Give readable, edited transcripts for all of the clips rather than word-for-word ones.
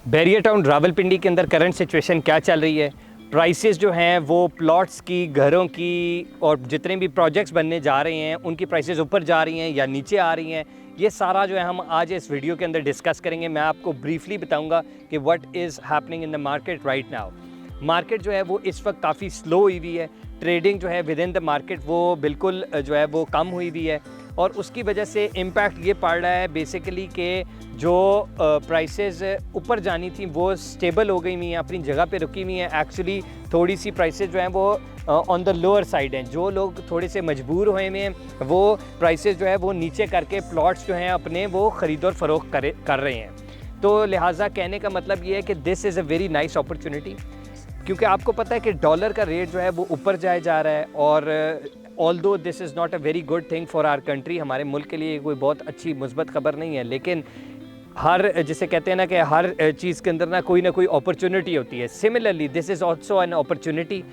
Bairiya town Rawalpindi के अंदर current situation क्या चल रही है। प्राइसेस जो हैं वो प्लॉट्स की, घरों की और जितने भी प्रोजेक्ट्स बनने जा रहे हैं उनकी प्राइसेस ऊपर जा रही हैं या नीचे आ रही हैं, ये सारा जो है हम आज इस वीडियो के अंदर डिस्कस करेंगे। मैं आपको ब्रीफली बताऊंगा कि what is happening in the market right now. Market जो है वो इस वक्त काफ़ी स्लो हुई हुई है। ट्रेडिंग जो है विद इन द मार्केट वो बिल्कुल जो है वो कम हुई हुई है और उसकी वजह से इम्पैक्ट ये पड़ रहा है बेसिकली कि जो प्राइसेस ऊपर जानी थी वो स्टेबल हो गई हुई हैं, अपनी जगह पे रुकी हुई हैं। एक्चुअली थोड़ी सी प्राइसेस जो हैं वो ऑन द लोअर साइड हैं। जो लोग थोड़े से मजबूर हुए हैं वो प्राइसेस जो है वो नीचे करके प्लॉट्स जो हैं अपने वो ख़रीद और फ़रोख्त कर रहे हैं। तो लिहाजा कहने का मतलब ये है कि this is a very nice opportunity, क्योंकि आपको पता है कि डॉलर का रेट जो है वो ऊपर जाए जा रहा है और although this is not a very good thing for our country, हमारे मुल्क के लिए कोई बहुत अच्छी मुस्बत खबर नहीं है, लेकिन हर जिसे कहते हैं ना कि हर चीज़ के अंदर ना कोई अपॉर्चुनिटी होती है। Similarly this is also an opportunity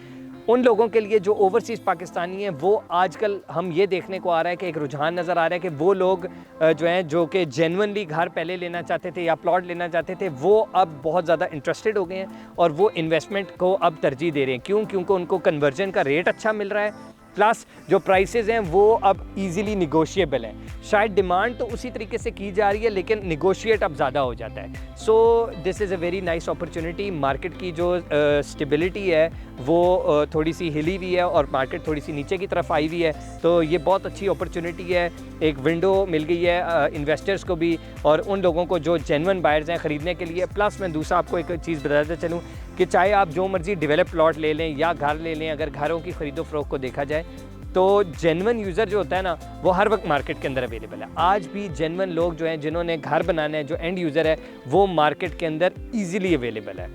उन लोगों के लिए जो ओवरसीज़ पाकिस्तानी हैं। वो आजकल हम ये देखने को आ रहा है कि एक रुझान नज़र आ रहा है कि वो लोग जो हैं जो कि जेन्युइनली घर पहले लेना चाहते थे या प्लॉट लेना चाहते थे, वो अब बहुत ज़्यादा इंटरेस्टेड हो गए हैं और वो इन्वेस्टमेंट को अब तरजीह दे रहे हैं। क्यों? क्योंकि उनको कन्वर्जन का रेट अच्छा मिल रहा है, प्लस जो प्राइसेस हैं वो अब इजीली निगोशिएबल हैं। शायद डिमांड तो उसी तरीके से की जा रही है लेकिन निगोशिएट अब ज़्यादा हो जाता है। So this is a very nice opportunity. Market की जो स्टेबिलिटी है वो थोड़ी सी हिली हुई है और मार्केट थोड़ी सी नीचे की तरफ आई हुई है, तो ये बहुत अच्छी अपॉर्चुनिटी है। एक विंडो मिल गई है इन्वेस्टर्स को भी और उन लोगों को जो जेन्युइन बायर्स हैं ख़रीदने के लिए। प्लस मैं दूसरा आपको एक चीज़ बताते चलूँ कि चाहे आप जो मर्ज़ी डेवलप प्लॉट ले लें या घर ले लें, अगर घरों की ख़रीदो फ़रोख्त को देखा जाए तो जेन्युइन यूज़र जो होता है ना वो हर वक्त मार्केट के अंदर अवेलेबल है। आज भी जेन्युइन लोग जो हैं जिन्होंने घर बनाना है, जो एंड यूज़र है, वो मार्केट के अंदर ईज़िली अवेलेबल है।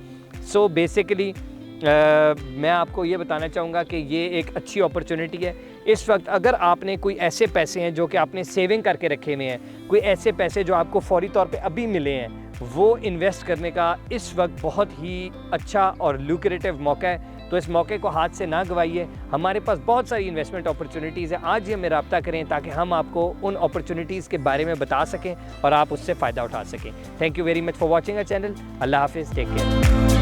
सो बेसिकली मैं आपको ये बताना चाहूँगा कि ये एक अच्छी अपॉर्चुनिटी है। इस वक्त अगर आपने कोई ऐसे पैसे हैं जो कि आपने सेविंग करके रखे हुए हैं, कोई ऐसे पैसे जो आपको फौरी तौर पे अभी मिले हैं, वो इन्वेस्ट करने का इस वक्त बहुत ही अच्छा और लुक्रेटिव मौका है। तो इस मौके को हाथ से ना गवाइए। हमारे पास बहुत सारी इन्वेस्टमेंट अपॉर्चुनिटीज़ हैं। आज ही हमें रब्ता करें ताकि हम आपको उन अपॉर्चुनिटीज़ के बारे में बता सकें और आप उससे फ़ायदा उठा सकें। Thank you very much for watching a channel. अल्लाह हाफिज़, टेक केयर।